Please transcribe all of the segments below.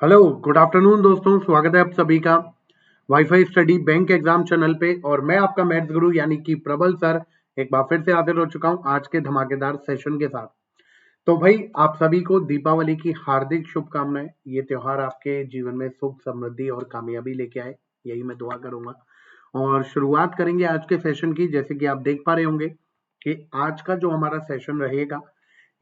Hello, good afternoon दोस्तों। स्वागत है आप सभी का wifi study bank exam channel पे। और मैं आपका मैथ्स गुरु यानी कि प्रबल सर एक बार फिर से हाजिर हो चुका हूँ आज के धमाकेदार सेशन के साथ। तो भाई आप सभी को दीपावली की हार्दिक शुभकामनाएं। ये त्योहार आपके जीवन में सुख समृद्धि और कामयाबी लेके आए, यही मैं दुआ करूंगा। और शुरुआत करेंगे आज के सेशन की। जैसे कि आप देख पा रहे होंगे कि आज का जो हमारा सेशन रहेगा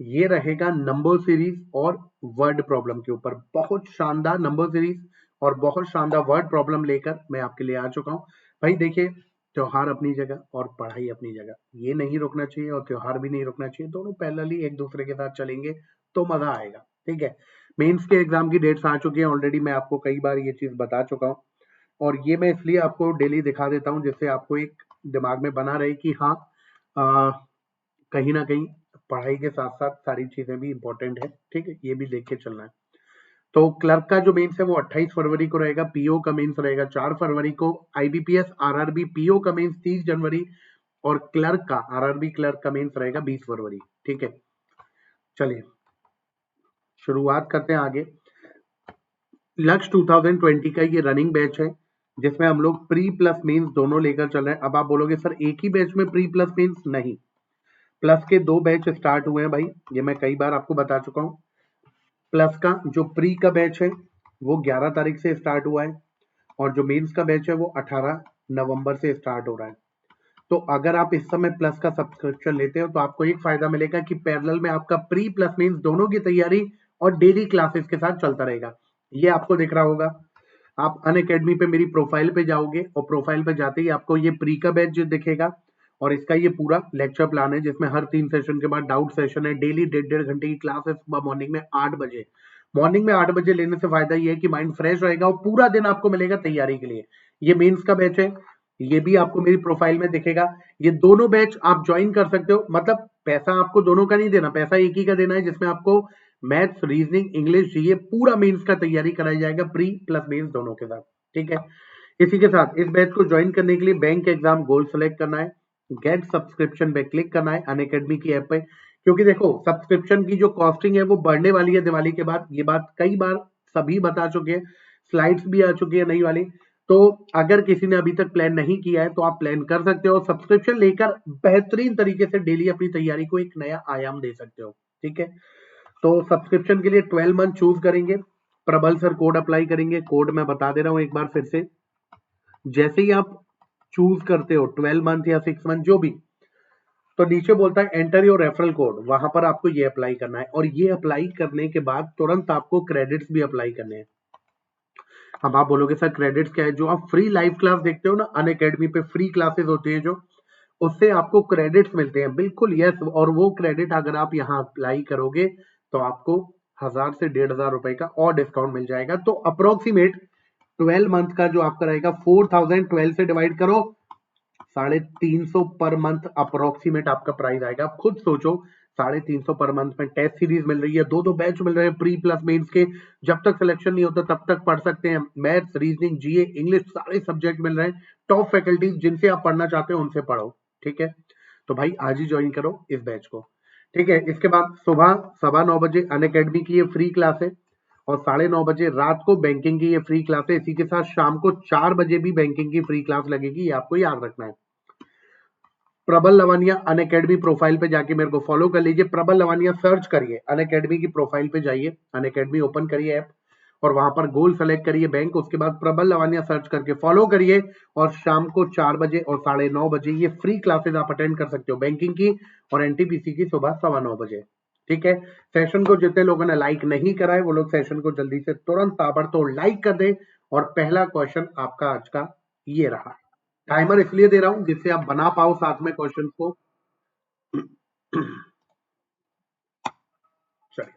ये रहेगा नंबर सीरीज और वर्ड प्रॉब्लम के ऊपर। बहुत शानदार नंबर सीरीज और बहुत शानदार वर्ड प्रॉब्लम लेकर मैं आपके लिए आ चुका हूँ। भाई देखिए, त्योहार अपनी जगह और पढ़ाई अपनी जगह, ये नहीं रुकना चाहिए और त्योहार भी नहीं रुकना चाहिए। दोनों पैरेलली एक दूसरे के साथ चलेंगे तो मजा आएगा। ठीक है, मेंस के एग्जाम की डेट्स आ चुकी है ऑलरेडी, मैं आपको कई बार ये चीज बता चुका हूँ। और ये मैं इसलिए आपको डेली दिखा देता हूँ जिससे आपको एक दिमाग में बना रहे कि हाँ, कहीं ना कहीं पढ़ाई के साथ साथ सारी चीजें भी इंपॉर्टेंट है। ठीक है, ये भी देख के चलना है। तो क्लर्क का जो मेंस है वो 28 फरवरी को रहेगा। पीओ का मेंस रहेगा 4 फरवरी को। आईबीपीएस आरआरबी पीओ का मेंस 30 जनवरी। और क्लर्क का आरआरबी क्लर्क का मेंस रहेगा 20 फरवरी। ठीक है, चलिए शुरुआत करते हैं आगे। लक्ष्य 2020 का ये रनिंग बैच है जिसमें हम लोग प्री प्लस मेंस दोनों लेकर चल रहे हैं। अब आप बोलोगे सर एक ही बैच में प्री प्लस मेंस? नहीं, प्लस के 2 बैच स्टार्ट हुए हैं भाई, ये मैं कई बार आपको बता चुका हूँ। प्लस का जो प्री का बैच है वो 11 तारीख से स्टार्ट हुआ है और जो मेंस का बैच है वो 18 नवंबर से स्टार्ट हो रहा है। तो अगर आप इस समय प्लस का सब्सक्रिप्शन लेते हो तो आपको एक फायदा मिलेगा कि पैरेलल में आपका प्री प्लस मेंस दोनों की तैयारी और डेली क्लासेस के साथ चलता रहेगा। ये आपको दिख रहा होगा। आप अनअकैडमी पे मेरी प्रोफाइल पे जाओगे और प्रोफाइल पे जाते ही आपको ये प्री का बैच दिखेगा और इसका ये पूरा लेक्चर प्लान है जिसमें हर 3 सेशन के बाद डाउट सेशन है। डेली 1.5 घंटे की क्लास है सुबह मॉर्निंग में 8 बजे। मॉर्निंग में 8 बजे लेने से फायदा ये है कि माइंड फ्रेश रहेगा और पूरा दिन आपको मिलेगा तैयारी के लिए। ये मेंस का बैच है, ये भी आपको मेरी प्रोफाइल में दिखेगा। ये दोनों बैच आप ज्वाइन कर सकते हो, मतलब पैसा आपको दोनों का नहीं देना, पैसा एक ही का देना है जिसमें आपको मैथ्स रीजनिंग इंग्लिश ये पूरा मेंस का तैयारी कराया जाएगा प्री प्लस मेंस दोनों के साथ। ठीक है, इसी के साथ इस बैच को ज्वाइन करने के लिए बैंक एग्जाम गोल सेलेक्ट करना है, गेट सब्सक्रिप्शन पे क्लिक करना है अनअकैडमी की ऐप पे। क्योंकि देखो सब्सक्रिप्शन की जो कॉस्टिंग है वो बढ़ने वाली है दिवाली के बाद, ये बात कई बार सभी बता चुके हैं, स्लाइड्स भी आ चुकी है नई वाली। तो अगर किसी ने अभी तक प्लान नहीं किया है तो आप प्लान कर सकते हो, सब्सक्रिप्शन लेकर बेहतरीन तरीके से डेली अपनी तैयारी को एक नया आयाम दे सकते हो। ठीक है, तो सब्सक्रिप्शन के लिए 12 मंथ चूज करेंगे, प्रबल सर कोड अप्लाई करेंगे। कोड मैं बता दे रहा हूं एक बार फिर से। जैसे ही आप चूज करते हो 12 मंथ या 6 मंथ जो भी, तो नीचे बोलता है एंटर योर रेफरल कोड, वहां पर आपको ये अप्लाई करना है। और ये अप्लाई करने के बाद तुरंत आपको क्रेडिट्स भी अप्लाई करने हैं। अब आप बोलोगे सर क्रेडिट्स क्या है? जो आप फ्री लाइव क्लास देखते हो ना अनअकैडमी पे, फ्री क्लासेस होती है जो, उससे आपको क्रेडिट्स मिलते हैं। बिल्कुल यस, और वो क्रेडिट अगर आप यहाँ अप्लाई करोगे तो आपको 1000 से 1500 रुपए का और डिस्काउंट मिल जाएगा। तो अप्रोक्सीमेट 12 मंथ का जो आपका रहेगा 4012 से डिवाइड करो, 350 पर मंथ अप्रोक्सीमेट आपका प्राइस आएगा। आप खुद सोचो, 350 पर मंथ में टेस्ट सीरीज मिल रही है, दो बैच मिल रहे हैं प्री प्लस मेंस के। जब तक सिलेक्शन नहीं होता तब तक पढ़ सकते हैं। मैथ्स रीजनिंग जीए इंग्लिश सारे सब्जेक्ट मिल रहे हैं। टॉप फैकल्टीज जिनसे आप पढ़ना चाहते हो उनसे पढ़ो। ठीक है, तो भाई आज ही ज्वाइन करो इस बैच को। ठीक है, इसके बाद सुबह 9:15 बजे अनअकैडमी की ये फ्री क्लास है और 9:30 बजे रात को बैंकिंग की ये फ्री क्लास है। इसी के साथ शाम को 4 बजे भी बैंकिंग की फ्री क्लास लगेगी, ये आपको याद रखना है। प्रबल लवानिया अनअकैडमी प्रोफाइल पे जाके मेरे को फॉलो कर लीजिए। प्रबल लवानिया सर्च करिए, अनअकैडमी की प्रोफाइल पे जाइए, अनअकैडमी ओपन करिए ऐप और वहां पर गोल सेलेक्ट करिए बैंक, उसके बाद प्रबल लवानिया सर्च करके फॉलो करिए। और शाम को 4 बजे और 9:30 बजे ये फ्री क्लासेस आप अटेंड कर सकते हो बैंकिंग की और एनटीपीसी की सुबह 9:15 बजे। ठीक है, सेशन को जितने लोगों ने लाइक नहीं करा है वो लोग सेशन को जल्दी से तुरंत ताबड़तोड़ लाइक कर दे। और पहला क्वेश्चन आपका आज का ये रहा। टाइमर इसलिए दे रहा हूं जिससे आप बना पाओ साथ में क्वेश्चन को। चलिए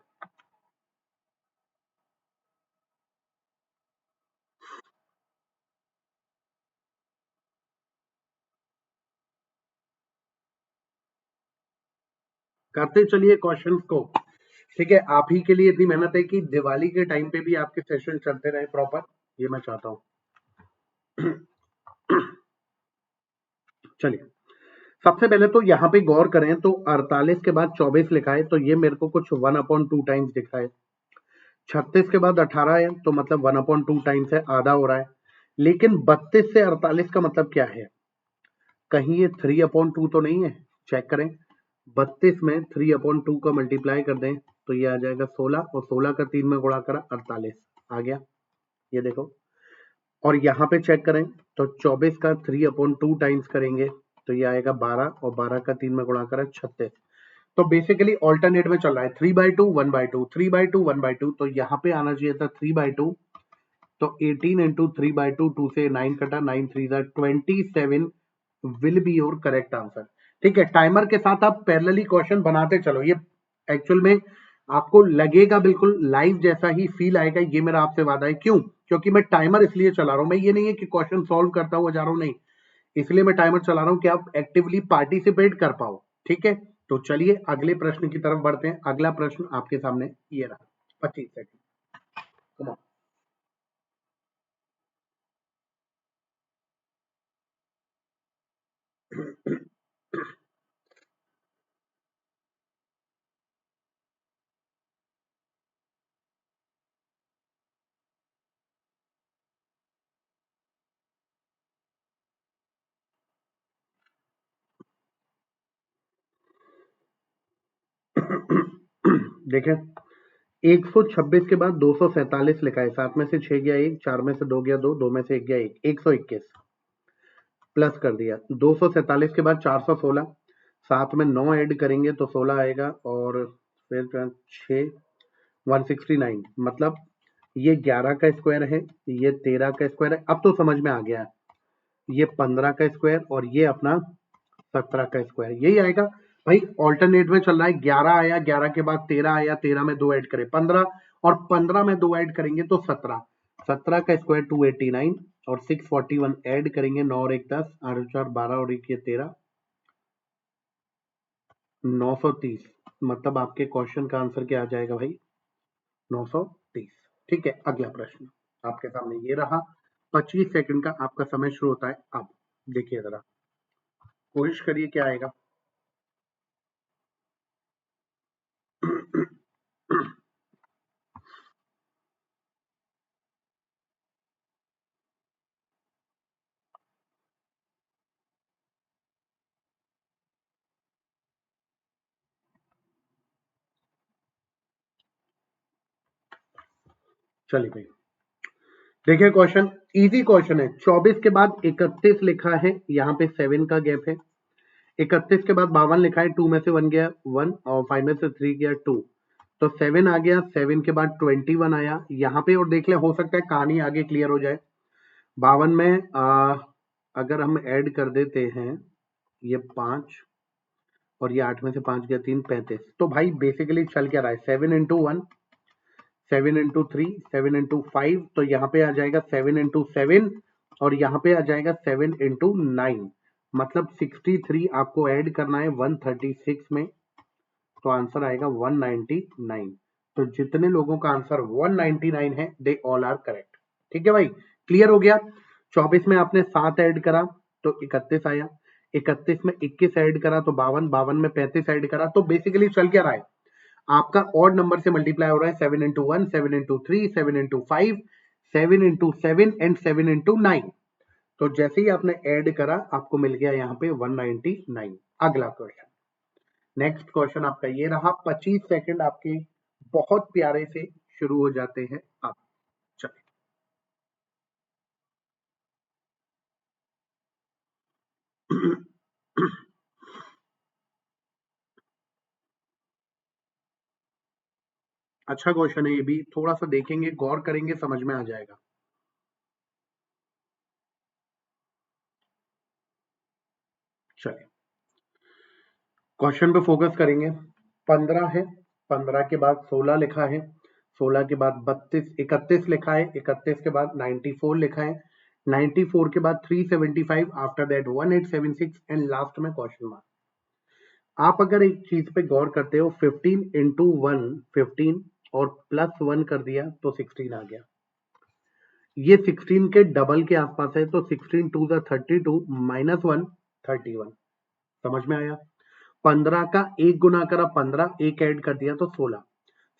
करते चलिए क्वेश्चंस को। ठीक है, आप ही के लिए इतनी मेहनत है कि दिवाली के टाइम पे भी आपके सेशन चलते रहे प्रॉपर, ये मैं चाहता हूं। चलिए, सबसे पहले तो यहाँ पे गौर करें तो 48 के बाद 24 लिखा है, तो ये मेरे को कुछ 1/2 टाइम्स दिखा है। 36 के बाद 18 है तो मतलब 1/2 टाइम्स है, आधा हो रहा है। लेकिन 32 से 48 का मतलब क्या है? कहीं ये 3/2 तो नहीं है? चेक करें। 32 में 3/2 का मल्टीप्लाई कर दें तो ये आ जाएगा 16 और 16 का 3 में गुणा करा 48 आ गया। ये देखो। और यहाँ पे चेक करें तो 24 का 3/2 टाइम्स करेंगे तो ये आएगा 12 और 12 का 3 में गुणा करा 36। तो बेसिकली ऑल्टरनेट में चल रहा है 3/2 1/2 3/2 1/2। तो यहाँ पे आना चाहिए था 3/2। तो 18 इंटू 3/2, 2 से 9 कटा, 9 3 27 will be your correct answer. ठीक है, टाइमर के साथ आप पैरेलली क्वेश्चन बनाते चलो। ये एक्चुअल में आपको लगेगा बिल्कुल लाइव जैसा ही फील आएगा, ये मेरा आपसे वादा है। क्यों? क्योंकि मैं टाइमर इसलिए चला रहा हूं, मैं ये नहीं है कि क्वेश्चन सॉल्व करता हुआ जा रहा हूं, नहीं, इसलिए मैं टाइमर चला रहा हूं कि आप एक्टिवली पार्टिसिपेट कर पाओ। ठीक है, तो चलिए अगले प्रश्न की तरफ बढ़ते हैं। अगला प्रश्न आपके सामने ये रहा, 25 सेकंड। Come on. देखें, 126 के बाद 247 लिखा है, 7 में से 6 गया 1, 4 में से 2 गया 2, 2 में से 1 गया 1, 121 प्लस कर दिया। 247 के बाद 416, साथ में 9 ऐड करेंगे तो 16 आएगा और फिर 6 169, मतलब ये 11 का स्क्वायर है, ये 13 का स्क्वायर है। अब तो समझ में आ गया है, ये 15 का स्क्वायर और ये अपना 17 का स्क्वायर, यही आएगा भाई। ऑल्टरनेट में चल रहा है, 11 आया, 11 के बाद 13 आया, 13 में 2 ऐड करें 15 और 15 में 2 ऐड करेंगे तो 17, 17 का स्क्वायर 289 और 641 ऐड करेंगे, 9 और 1 10, 8 4 12 और 1 ये 13, 930। मतलब आपके क्वेश्चन का आंसर क्या आ जाएगा भाई? 930। ठीक है, अगला प्रश्न आपके सामने ये रहा। 25 सेकंड का आपका समय शुरू होता है अब। देखिए जरा, कोशिश करिए क्या आएगा। चलिए भाई, देखिए क्वेश्चन इजी क्वेश्चन है। 24 के बाद 31 लिखा है, यहाँ पे 7 का गैप है। 31 के बाद 52 लिखा है, 2 में से 1 गया 1 और 5 में से 3 गया 2, तो 7 आ गया। 7 के बाद 21 आया यहाँ पे, और देख ले, हो सकता है कहानी आगे क्लियर हो जाए। 52 में अगर हम ऐड कर देते हैं ये 5 और ये 8 में से 5 गया 3, 35। तो भाई बेसिकली चल क्या रहा है, 7 इंटू 1, 7 इंटू 3, 7 इंटू 5, तो यहाँ पे आ जाएगा 7 इंटू 7 और यहाँ पे आ जाएगा 7 इंटू 9, मतलब 63 आपको ऐड करना है 136 में, तो आंसर आएगा 199। तो जितने लोगों का आंसर 199 है, दे ऑल आर करेक्ट। ठीक है भाई, क्लियर हो गया। 24 में आपने 7 ऐड करा तो 31 आया, 31 में 21 ऐड करा तो 52, 52 में 35 ऐड करा, तो बेसिकली चल क्या रहा है, आपका ऑड नंबर से मल्टीप्लाई हो रहा है। 7 into 1, 7 into 3, 7 into 5, 7 into 7 and 7 into 9। तो जैसे ही आपने ऐड करा आपको मिल गया यहाँ पे 199। अगला क्वेश्चन, नेक्स्ट क्वेश्चन आपका ये रहा। 25 सेकंड आपके बहुत प्यारे से शुरू हो जाते हैं अब। चलिए। अच्छा क्वेश्चन है ये भी, थोड़ा सा देखेंगे, गौर करेंगे, समझ में आ जाएगा। चलिए, क्वेश्चन पे फोकस करेंगे। 15 है, 15 के बाद 16 लिखा है, 16 के बाद 32 31 लिखा है, 31 के बाद 94 लिखा है, 94 के बाद 375, आफ्टर दैट 1876 एंड लास्ट में क्वेश्चन मार्क। आप अगर एक चीज पे गौर करते हो, 15 इंटू 1 15 और प्लस 1 कर दिया तो 16 आ गया। ये 16 के डबल के आसपास है, तो 16 टू द 32 माइनस 1 31। समझ में आया? 15 का एक गुना करा 15, एक ऐड कर दिया तो 16,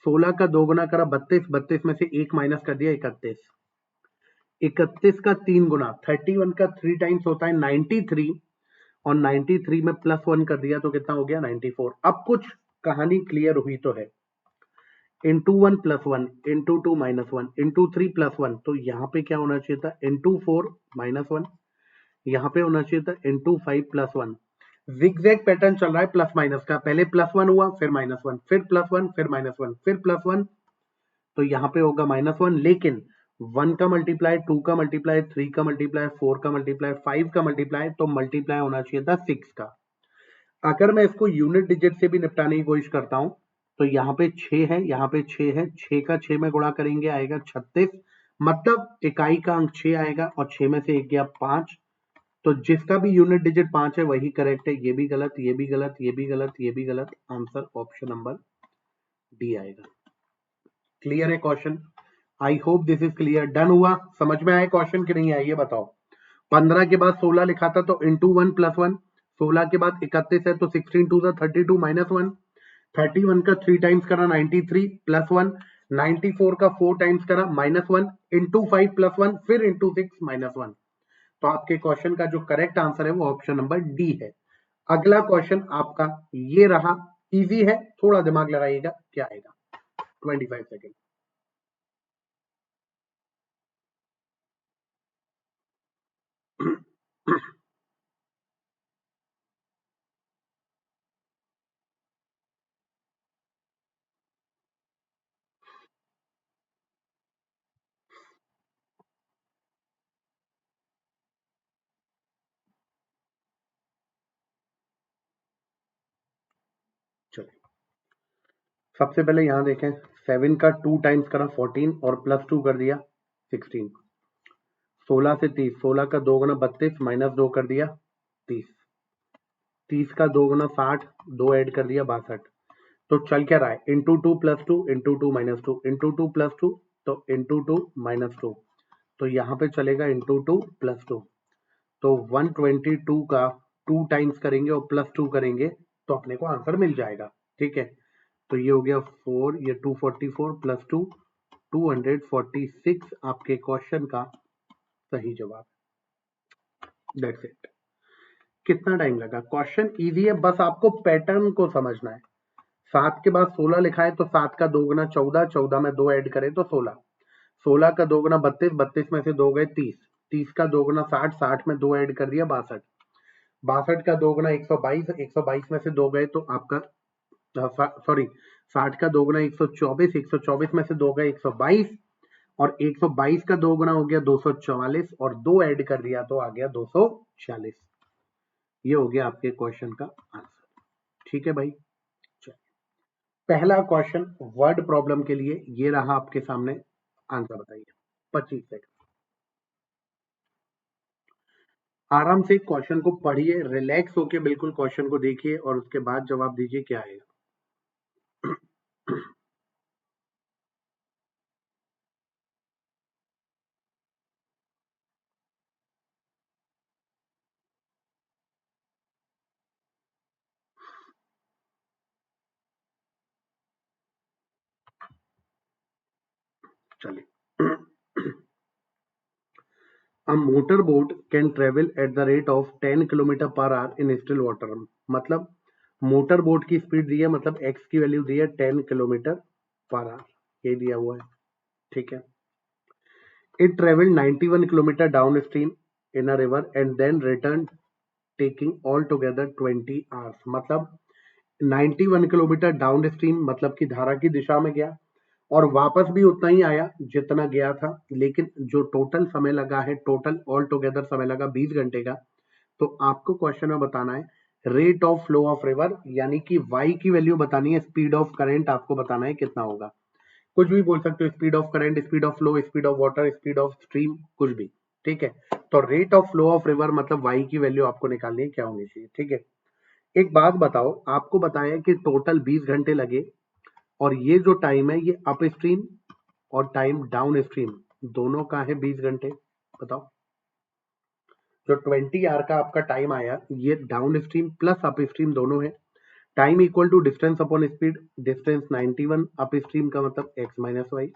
16 का 2 गुना करा 32, 32 में से 1 माइनस कर दिया 31, 31 का 3 गुना 31 का 3 टाइम्स होता है 93, और 93 में +1 कर दिया तो कितना हो गया 94। अब कुछ कहानी क्लियर हुई तो है। इंटू 1 + 1 इंटू 2 -1 इंटू 3 +1, तो यहाँ पे क्या होना चाहिए था इंटू 4 -1, यहाँ पे होना चाहिए था इंटू 5 +1। जिगजैग पैटर्न चल रहा है प्लस माइनस का, पहले +1 हुआ फिर -1 फिर +1 फिर -1 फिर +1, तो यहाँ पे होगा -1, लेकिन 1 का मल्टीप्लाई, 2 का मल्टीप्लाई, 3 का मल्टीप्लाई, 4 का मल्टीप्लाई, 5 का मल्टीप्लाई, तो मल्टीप्लाई होना चाहिए था 6 का। अगर मैं इसको यूनिट डिजिट से भी निपटाने की कोशिश करता हूं तो यहाँ पे 6 है, यहाँ पे 6 है, 6 का 6 में गुणा करेंगे आएगा 36, मतलब इकाई का अंक 6 आएगा और 6 में से 1 गया 5, तो जिसका भी यूनिट डिजिट 5 है वही करेक्ट है। ये भी गलत, ये भी गलत, ये भी गलत, ये भी गलत, आंसर ऑप्शन नंबर डी आएगा। क्लियर है question? I hope this is clear. Done हुआ? समझ में आया क्वेश्चन कि नहीं आया ये बताओ। 15 के बाद 16 लिखा था तो इंटू 1 + 1, 16 के बाद 31 है तो 16 2 32 -1, 31 का 3 टाइम्स करा 93 +1, 94 का 4 टाइम्स करा -1 इंटू 5 +1 फिर इंटू 6 -1, तो आपके क्वेश्चन का जो करेक्ट आंसर है वो ऑप्शन नंबर डी है। अगला क्वेश्चन आपका ये रहा, इजी है, थोड़ा दिमाग लगाइएगा, क्या आएगा 25 सेकेंड। चलिए सबसे पहले यहां देखें, 7 का 2 टाइम्स करा 14 और +2 कर दिया 16, 16 से 30, 16 का 2 गुना 32 -2 कर दिया 30, 30 का 2 गुना 60, 2 ऐड कर दिया 62, तो चल क्या रहा है इंटू 2 + 2 इंटू 2 -2 इंटू 2 + 2, तो इंटू 2 -2, तो यहाँ पे चलेगा इंटू 2 + 2, तो 122 का 2 टाइम्स करेंगे और +2 करेंगे तो अपने को आंसर मिल जाएगा। ठीक है, तो ये हो गया 4, ये 244 + 2 246 आपके क्वेश्चन का सही जवाब। That's it. कितना टाइम लगा? क्वेश्चन इजी है, बस आपको पैटर्न को समझना है। 7 के बाद 16 लिखा है तो 7 का 2 गुना 14, 14 में 2 ऐड करें तो 16, 16 का 2 गुना 32, 32 में से 2 गए 30, 30 का 2 गुना 60, 60 में 2 ऐड कर दिया 62, 62 का 2 गुना 122, 122 में से 2 गए तो आपका सॉरी 60 का 2 गुना 124, 124 में से 2 गए 122, और 122 का 2 गुना हो गया 244 और 2 ऐड कर दिया तो आ गया 246। ये हो गया आपके क्वेश्चन का आंसर। ठीक है भाई, चलिए पहला क्वेश्चन वर्ड प्रॉब्लम के लिए ये रहा आपके सामने, आंसर बताइए 25 सेकंड। आराम से क्वेश्चन को पढ़िए, रिलैक्स होके बिल्कुल क्वेश्चन को देखिए और उसके बाद जवाब दीजिए क्या आएगा। चलिए A motorboat can travel at the rate of 10 kilometre per hour in still water, मतलब मोटर बोट की स्पीड दी है, मतलब x की वैल्यू दी है 10 किलोमीटर पर आवर, ये दिया हुआ है। ठीक है, it travel 91 kilometre down stream in a river and then return taking all together 20 hours, मतलब 91 किलोमीटर डाउन स्ट्रीम मतलब कि धारा की दिशा में गया और वापस भी उतना ही आया जितना गया था, लेकिन जो टोटल समय लगा है, टोटल ऑल टुगेदर समय लगा 20 घंटे का। तो आपको क्वेश्चन में बताना है rate of flow of river, यानी कि y की वैल्यू बतानी है, स्पीड ऑफ करंट आपको बताना है कितना होगा, कुछ भी बोल सकते हो, speed of current, speed of flow, speed of water, speed of stream, कुछ भी। ठीक है, तो rate of flow of river मतलब y की वैल्यू आपको निकालनी है क्या होनी चाहिए। ठीक है, एक बात बताओ, आपको बताया कि टोटल 20 घंटे लगे और ये जो टाइम है ये अप स्ट्रीम और टाइम डाउन स्ट्रीम दोनों का है 20 घंटे। बताओ, जो 20 आवर का आपका टाइम आया ये down stream plus up stream दोनों है, time equal to distance upon speed, distance 91 up stream का मतलब x minus y,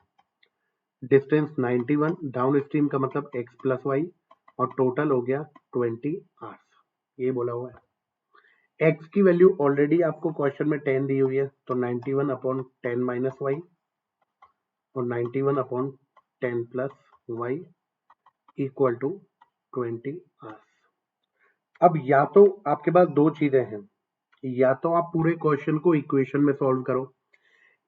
distance 91 down stream का मतलब x प्लस वाई, और टोटल हो गया 20 आवर्स। ये बोला हुआ है। x की वैल्यू ऑलरेडी आपको क्वेश्चन में 10 दी हुई है, तो 91 अपॉन 10 माइनस वाई और 91 upon 10 plus y equal to 20 hours. अब या तो आपके पास दो चीजें हैं, या तो आप पूरे क्वेश्चन को इक्वेशन में सॉल्व करो,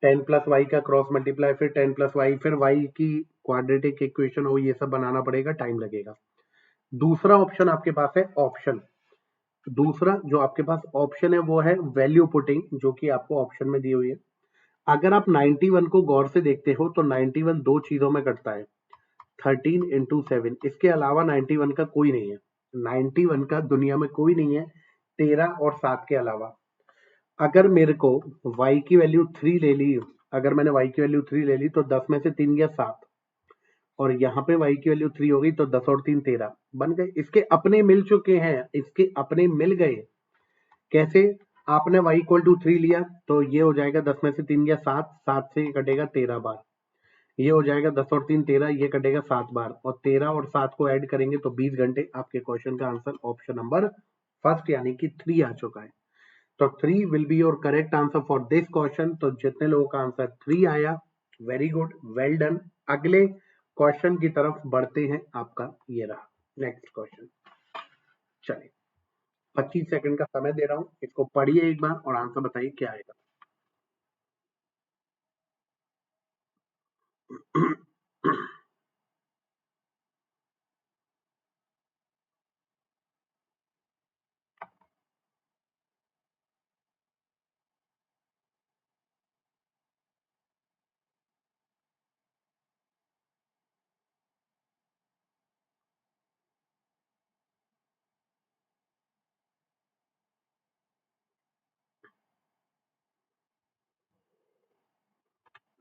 10 प्लस वाई का क्रॉस मल्टीप्लाई, फिर 10 प्लस वाई, फिर वाई की क्वाड्रेटिक इक्वेशन हो, ये सब बनाना पड़ेगा, टाइम लगेगा। दूसरा ऑप्शन आपके पास है ऑप्शन, दूसरा जो आपके पास ऑप्शन है वो है वैल्यू पुटिंग, जो कि आपको ऑप्शन में दी हुई है। अगर आप 91 को गौर से देखते हो तो 91 दो चीजों में कटता है, 13 इंटू 7, इसके अलावा 91 का कोई नहीं है, 91 का दुनिया में कोई नहीं है 13 और 7 के अलावा। अगर मेरे को y की वैल्यू 3 ले ली, अगर मैंने y की वैल्यू 3 ले ली तो 10 में से 3 गया 7, और यहाँ पे y की वैल्यू 3 हो गई, तो 10 और 3 13 बन गए। इसके अपने मिल चुके हैं, इसके अपने मिल गए। कैसे? आपने y इक्वल टू 3 लिया तो ये हो जाएगा 10 में से 3 गया 7, 7 से कटेगा 13 बार, ये हो जाएगा 10 और 3 13, ये कटेगा 7 बार, और 13 और 7 को ऐड करेंगे तो 20 घंटे। आपके क्वेश्चन का आंसर ऑप्शन नंबर फर्स्ट यानी कि 3 आ चुका है। तो 3 will be your correct answer for this question. तो जितने लोगों का आंसर 3 आया, वेरी गुड, वेल डन। अगले क्वेश्चन की तरफ बढ़ते हैं। आपका ये रहा नेक्स्ट क्वेश्चन। चलिए 25 सेकंड का समय दे रहा हूं, इसको पढ़िए एक बार और आंसर बताइए क्या आएगा।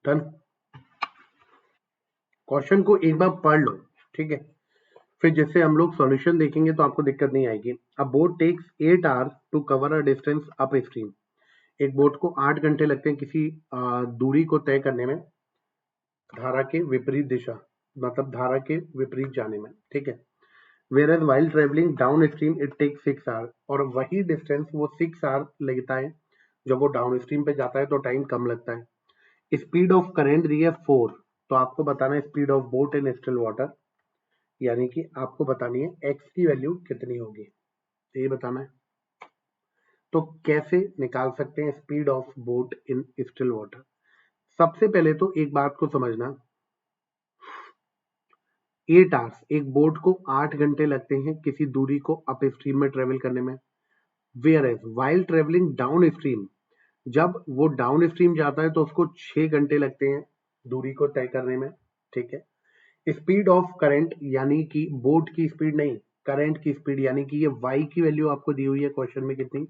डन। क्वेश्चन को एक बार पढ़ लो, ठीक है, फिर जैसे हम लोग सॉल्यूशन देखेंगे तो आपको दिक्कत नहीं आएगी। A boat takes 8 hours to cover a distance up stream. एक बोट को 8 घंटे लगते हैं किसी दूरी को तय करने में, धारा के विपरीत दिशा, मतलब धारा के विपरीत जाने में, ठीक है। Whereas while traveling downstream it takes 6 hours, और वही डिस्टेंस वो 6 आवर लगता है, जब वो डाउनस्ट्रीम पे जाता है तो टाइम कम लगता है। स्पीड ऑफ करंट दी है 4, तो आपको बताना है speed of boat in still water, यानी कि आपको बतानी है x की वैल्यू कितनी होगी, ये बताना है। तो कैसे निकाल सकते हैं speed of boat in still water? सबसे पहले तो एक बात को समझना, 8 आवर्स, एक बोट को 8 घंटे लगते हैं किसी दूरी को अप स्ट्रीम में ट्रेवल करने में। Whereas while travelling down stream, जब वो डाउन स्ट्रीम जाता है तो उसको 6 घंटे लगते हैं दूरी को तय करने में, ठीक है। स्पीड ऑफ करंट, यानी कि बोट की स्पीड नहीं, करंट की स्पीड, यानी कि ये y की वैल्यू आपको दी हुई है क्वेश्चन में कितनी,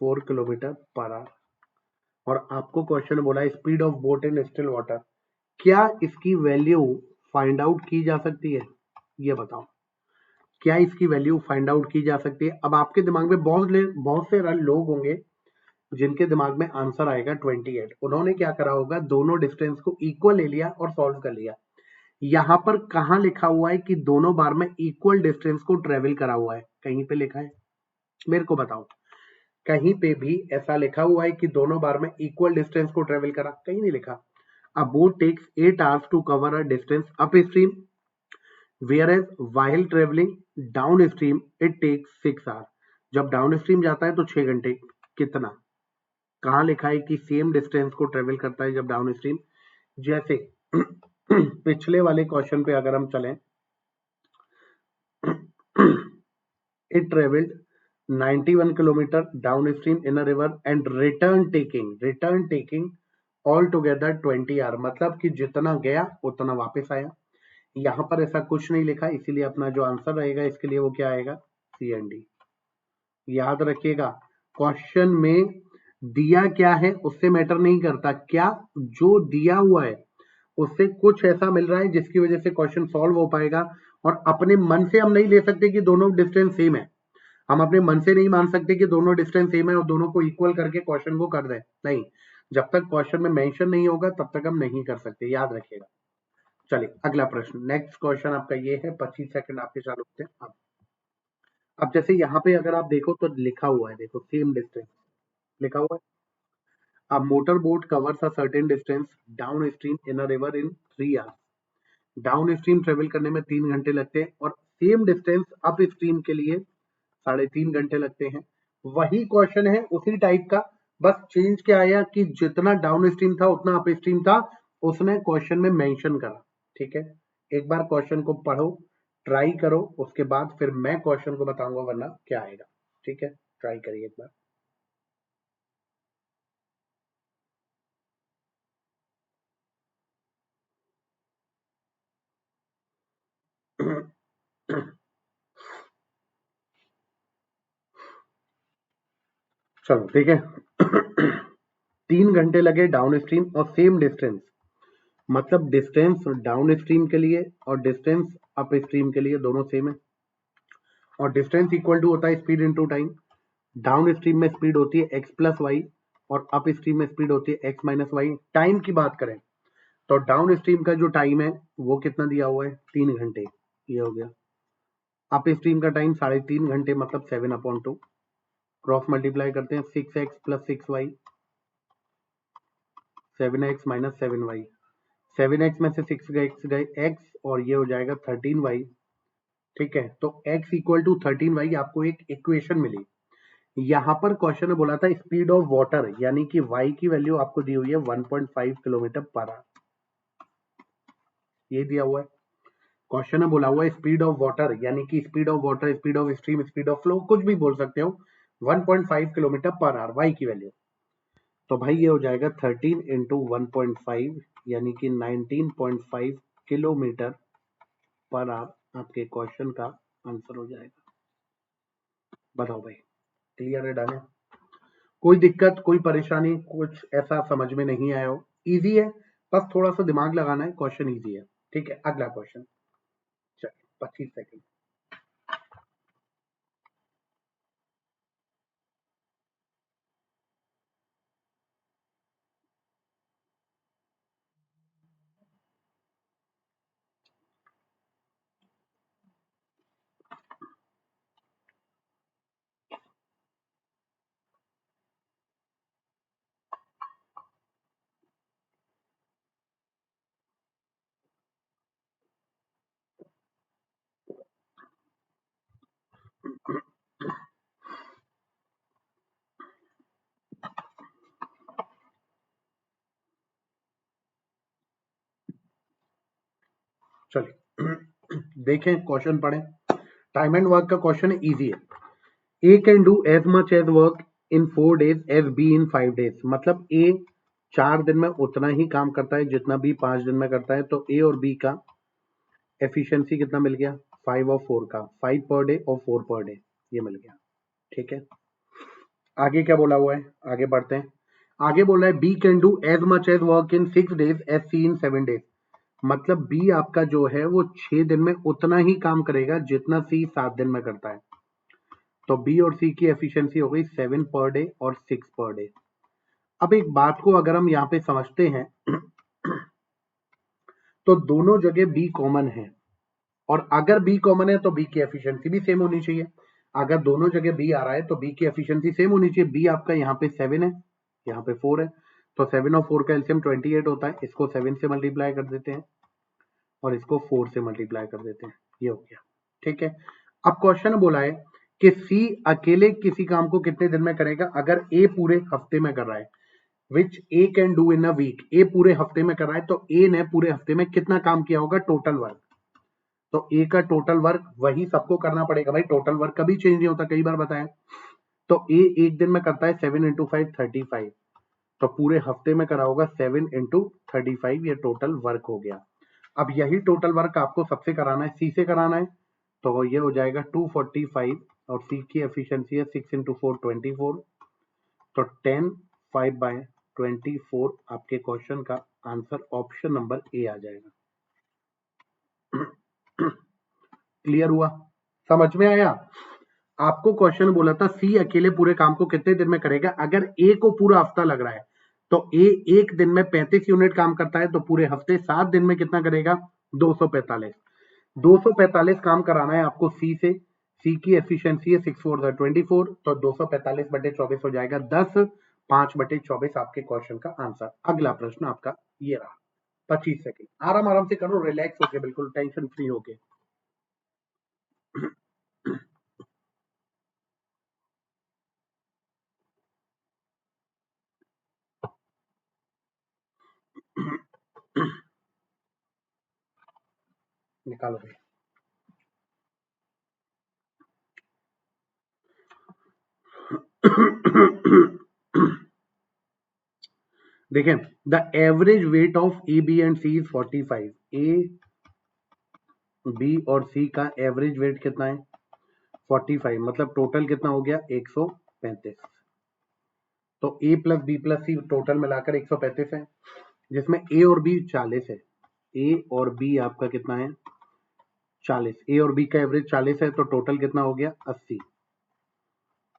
4 किलोमीटर पर आवर, और आपको क्वेश्चन बोला है speed of boat in still water. क्या इसकी वैल्यू फाइंड आउट की जा सकती है? ये बताओ, क्या इसकी वैल्यू फाइंड आउट की जा सकती है? अब आपके दिमाग में बहुत से लोग होंगे जिनके दिमाग में आंसर आएगा 28। उन्होंने क्या करा होगा, दोनों डिस्टेंस को इक्वल ले लिया और सॉल्व कर लिया। यहाँ पर कहाँ लिखा हुआ है कि दोनों बार में इक्वल डिस्टेंस को ट्रेवल करा हुआ है? कहीं पे लिखा है? मेरे को बताओ, कहीं पे भी ऐसा लिखा हुआ है कि दोनों बार में इक्वल डिस्टेंस को ट्रेवल करा? कहीं नहीं लिखा। A boat takes 8 hours to cover a distance up stream, whereas while traveling downstream it takes 6 hours, जब डाउनस्ट्रीम जाता है तो 6 घंटे। कितना? कहाँ लिखा है कि सेम डिस्टेंस को ट्रेवल करता है जब डाउनस्ट्रीम? जैसे पिछले वाले क्वेश्चन पे अगर हम चलें, it traveled 91 kilometer downstream in a river and return taking all together 20 hour, मतलब कि जितना गया उतना वापस आया। यहाँ पर ऐसा कुछ नहीं लिखा, इसीलिए अपना जो आंसर रहेगा इसके लिए वो क्या आएगा, सी एंड डी। याद रखिएगा, क्वेश्चन में दिया क्या है उससे मैटर नहीं करता, क्या जो दिया हुआ है उससे कुछ ऐसा मिल रहा है जिसकी वजह से क्वेश्चन सॉल्व हो पाएगा। और अपने मन से हम नहीं ले सकते कि दोनों डिस्टेंस सेम है। हम अपने मन से नहीं मान सकते कि दोनों डिस्टेंस सेम है और दोनों को इक्वल करके क्वेश्चन को कर दें, नहीं, जब तक क्वेश्चन में मेंशन नहीं होगा तब तक हम नहीं कर सकते, याद रखिएगा। चलिए अगला प्रश्न, नेक्स्ट क्वेश्चन आपका ये है, 25 सेकंड आपके चालू होते हैं। अब जैसे यहाँ पे अगर आप देखो तो लिखा हुआ है, देखो सेम डिस्टेंस लिखा हुआ है। अब motor boat covers a certain distance down stream in a river in 3 hours. Down stream travel करने में 3 घंटे लगते हैं और सेम डिस्टेंस अप स्ट्रीम के लिए 3.5 घंटे लगते हैं। वही क्वेश्चन है उसी टाइप का, बस चेंज क्या आया कि जितना डाउन स्ट्रीम था उतना अप स्ट्रीम था, उसने क्वेश्चन में मेंशन करा। ठीक है, एक बार क्वेश्चन को पढ़ो, ट्राई करो, उसके बाद फिर मैं क्वेश्चन को बताऊंगा वरना क्या आएगा। ठीक है, ट्राई करिए एक बार। चलो ठीक है। 3 घंटे लगे डाउन स्ट्रीम और सेम डिस्टेंस, मतलब डिस्टेंस डाउन स्ट्रीम के लिए और डिस्टेंस अप स्ट्रीम के लिए दोनों सेम है, और डिस्टेंस इक्वल टू होता है speed into time. Down stream में स्पीड होती है एक्स प्लस वाई और अप स्ट्रीम में स्पीड होती है एक्स माइनस वाई। टाइम की बात करें तो डाउन स्ट्रीम का जो टाइम है वो कितना दिया हुआ है, 3 घंटे, ये हो गया। अप स्ट्रीम का टाइम 3.5 घंटे, मतलब 7/2। क्रॉस मल्टीप्लाई करते हैं, 6x plus 6y, 7x minus 7y। 7x में से 6 गए x और ये हो जाएगा 13y। ठीक है, तो x इक्वल टू 13y आपको एक इक्वेशन मिली। यहाँ पर क्वेश्चन ने बोला था स्पीड ऑफ वाटर, यानी कि y की वैल्यू आपको दी हुई है 1.5 किलोमीटर पर आवर, ये दिया हुआ है। क्वेश्चन में बोला हुआ है स्पीड ऑफ वाटर, यानी कि speed of water, speed of stream, speed of flow, कुछ भी बोल सकते हो, 1.5 किलोमीटर पर आवर y की वैल्यू। तो भाई ये हो जाएगा 13 इंटू 1.5, यानी कि 19.5 किलोमीटर पर आवर आपके क्वेश्चन का आंसर हो जाएगा। बताओ भाई, क्लियर है, डन है? कोई दिक्कत, कोई परेशानी, कुछ ऐसा समझ में नहीं आया हो? इजी है, बस थोड़ा सा दिमाग लगाना है, क्वेश्चन इजी है। ठीक है, अगला क्वेश्चन। चलिए 25 सेकंड। चलिए देखें, क्वेश्चन पढ़ें। टाइम एंड वर्क का क्वेश्चन इजी है। A can do as much as work in 4 days as B in 5 days, मतलब ए 4 दिन में उतना ही काम करता है जितना बी 5 दिन में करता है। तो ए और बी का एफिशिएंसी कितना मिल गया, 5 और 4 का, 5 पर डे और 4 पर डे, ये मिल गया। ठीक है, आगे क्या बोला हुआ है, आगे बढ़ते हैं। आगे बोला है B can do as much as work in 6 days as C in 7 days, मतलब बी आपका जो है वो 6 दिन में उतना ही काम करेगा जितना सी 7 दिन में करता है। तो बी और सी की एफिशिएंसी हो गई 7 पर डे और 6 पर डे। अब एक बात को अगर हम यहाँ पे समझते हैं तो दोनों जगह बी कॉमन है, और अगर बी कॉमन है तो बी की एफिशिएंसी भी सेम होनी चाहिए। अगर दोनों जगह बी आ रहा है तो बी की एफिशिएंसी सेम होनी चाहिए। बी आपका यहाँ पे 7 है, यहाँ पे 4 है, तो 7 और 4 का एलसीएम 28 होता है। इसको 7 से मल्टीप्लाई कर देते हैं और इसको 4 से मल्टीप्लाई कर देते हैं, ये हो गया। ठीक है, अब क्वेश्चन बोला है कि सी अकेले किसी काम को कितने दिन में करेगा अगर ए पूरे हफ्ते में कर रहा है, which A can do in a week. A पूरे हफ्ते में कर रहा है तो ए ने पूरे हफ्ते में कितना काम किया होगा, टोटल वर्क। तो ए का टोटल वर्क वही सबको करना पड़ेगा भाई, टोटल वर्क कभी चेंज नहीं होता, कई बार बताया। तो ए एक दिन में करता है 7 इंटू 5 35, तो पूरे हफ्ते में करा होगा 7 इंटू 35, ये टोटल वर्क हो गया। अब यही टोटल वर्क आपको सबसे कराना है, सी से कराना है, तो ये हो जाएगा 245 और सी की एफिशिएंसी है 6 इंटू 4 24, तो 10 5/24 आपके क्वेश्चन का आंसर ऑप्शन नंबर ए आ जाएगा। क्लियर हुआ, समझ में आया? आपको क्वेश्चन बोला था सी अकेले पूरे काम को कितने दिन में करेगा। अगर ए को पूरा हफ्ता लग रहा है तो ए एक दिन में 35 यूनिट काम करता है, तो पूरे हफ्ते 7 दिन में कितना करेगा, 245। 245 काम कराना है आपको सी से। सी की एफिशिएंसी है 6 4 24, तो 245/24 हो जाएगा 10। 5/24 आपके क्वेश्चन का आंसर। अगला प्रश्न आपका ये रहा। 25 सेकंड, आराम आराम से करो, रिलैक्स होके, बिल्कुल टेंशन फ्री होके। निकालो भाई। देखें, the average weight of A B and C is 45। A B और सी का एवरेज वेट कितना है, 45, मतलब टोटल कितना हो गया, 135। तो ए plus B plus C total मिलाकर 135 है, जिसमें ए और बी 40 है। ए और बी आपका कितना है, 40। ए और बी का एवरेज 40 है, तो टोटल कितना हो गया, 80।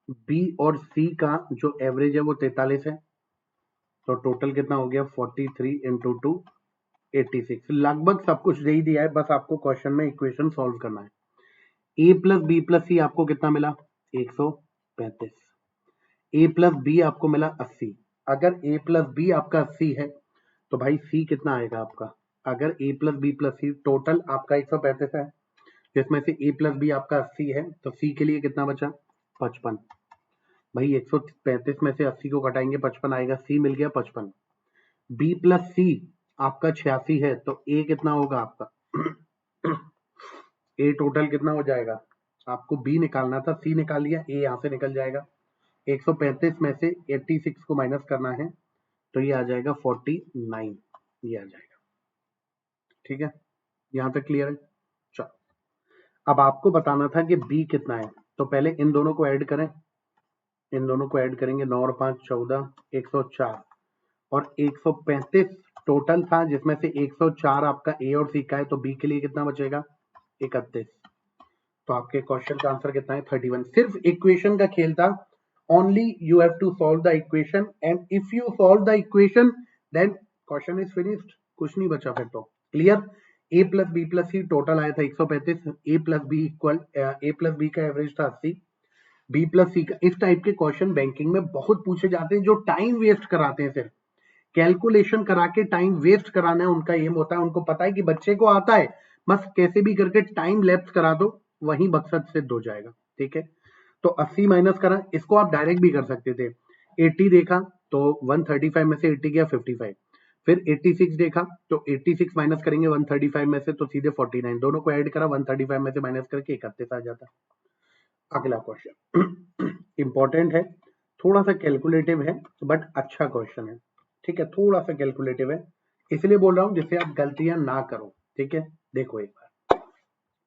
बी और सी का जो एवरेज है वो 43 है, तो टोटल कितना हो गया, 43 इंटू 2 86। लगभग सब कुछ दे ही दिया है, बस आपको क्वेश्चन में इक्वेशन सॉल्व करना है। ए प्लस बी प्लस सी आपको कितना मिला, 135। ए प्लस बी आपको मिला 80। अगर ए प्लस बी आपका 80 है तो भाई सी कितना आएगा आपका। अगर ए plus B plus C total आपका 135 है, जिसमें से ए प्लस बी आपका 80 है, तो सी के लिए कितना बचा, 55। भाई 135 में से 80 को घटाएंगे, 55 आएगा, सी मिल गया 55। बी प्लस सी आपका 86 है, तो ए कितना होगा आपका, ए टोटल कितना हो जाएगा, आपको बी निकालना था, सी निकाल लिया, ए यहां से निकल जाएगा। 135 में से 86 को माइनस करना है, तो ये आ जाएगा 49, ये आ जाएगा। ठीक है, यहां तक क्लियर है। चलो, अब आपको बताना था कि बी कितना है, तो पहले इन दोनों को ऐड करें। इन दोनों को ऐड करेंगे, 9 और 5 14, 104 और 135 टोटल था, जिसमें से 104 आपका ए और सी का है, तो बी के लिए कितना बचेगा, 31। तो आपके क्वेश्चन का आंसर कितना है, 31। सिर्फ इक्वेशन का खेल था। Only you have to solve the equation, and if you solve the equation then question is finished, कुछ नहीं बचा फिर तो। Clear. A plus B plus C total आया था 135। A plus B equal, A plus B का average था 80, B plus सी का। इस टाइप के क्वेश्चन बैंकिंग में बहुत पूछे जाते हैं, जो टाइम वेस्ट कराते हैं, सिर्फ कैलकुलेशन करा के टाइम वेस्ट कराना है उनका एम होता है। उनको पता है कि बच्चे को आता है, बस कैसे भी करके टाइम लैप्स करा दो, वही मकसद सिद्ध हो जाएगा। ठीक है, तो 80 माइनस करा, इसको आप डायरेक्ट भी कर सकते थे। 80 देखा तो 135 में से 80 गया 55। फिर 86 देखा तो 86 माइनस करेंगे 135 में से, तो सीधे 49। दोनों को ऐड करा, 135 में से माइनस करके 31 आ जाता। अगला क्वेश्चन इंपॉर्टेंट है, थोड़ा सा कैलकुलेटिव है, बट अच्छा क्वेश्चन है। ठीक है, थोड़ा सा कैलकुलेटिव है, इसलिए बोल रहा हूं जिससे आप गलतियां ना करो। ठीक है, देखो एक बार,